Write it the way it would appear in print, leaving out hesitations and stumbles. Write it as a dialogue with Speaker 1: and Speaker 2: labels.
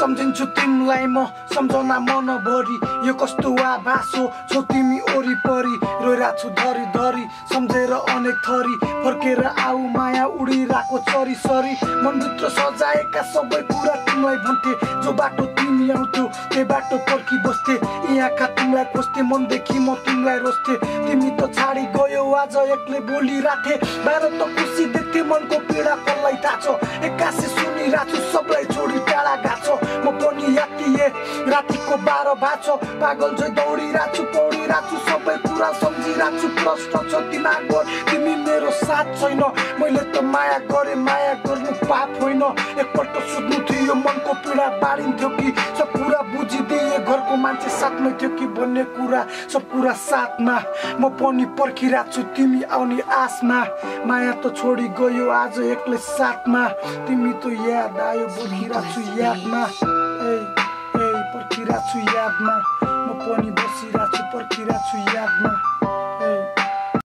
Speaker 1: सम्झिन्छु तिमीलाई म सम्झना मनभरि यो कस्तो आभास हो छौ तिमी वरिपरि रोइरहेको छु धरी धरी सम्झेर अनेक थरी फर्केर आऊ माया उडिरहेको चरी सरी मनभित्र सजाएका सबै कुरा तिमीलाई भन्थे जो बाटो तिमी आउँथ्यौ त्यही बाटो पर्खी बस्थे यी आँखा तिमीलाई खोज्थे मनदेखि म तिमीलाई रोज्थे तिमी त छाडी गयो आज एक्लै बोलिराथे बाहिर त खुसी देख्थे मनको पीडा कसलाई थाहा छ एक्कासी सुनिरहेको छु सबलाई छोडी टाढा गएको छ म पनि यातिए रातिको 12 भाछ पागल झै दौडिरहेको छु पौडिरहेको छु सबै कुरा सम्झिरहेको छु प्रश्न छ दिमागमा तिमी मेरो साथ छैन मैले त माया गरे माया गर्नु पाप होइन एकपल्ट सुत्नु थियो मनको पीडा बाडिन्थ्यो कि सब कुरा बुझिदिए घरको मान्छे साथमै थियो कि भन्ने कुरा सब कुरा साथमा म पनि पर्खिरहेको छु तिमी आउने आसमा माया त छोडी गयो आज एक्लै साथमा तिमी त याद आयो पर्खिरहेको छु यादमा पर्खिरहेको छु यादमा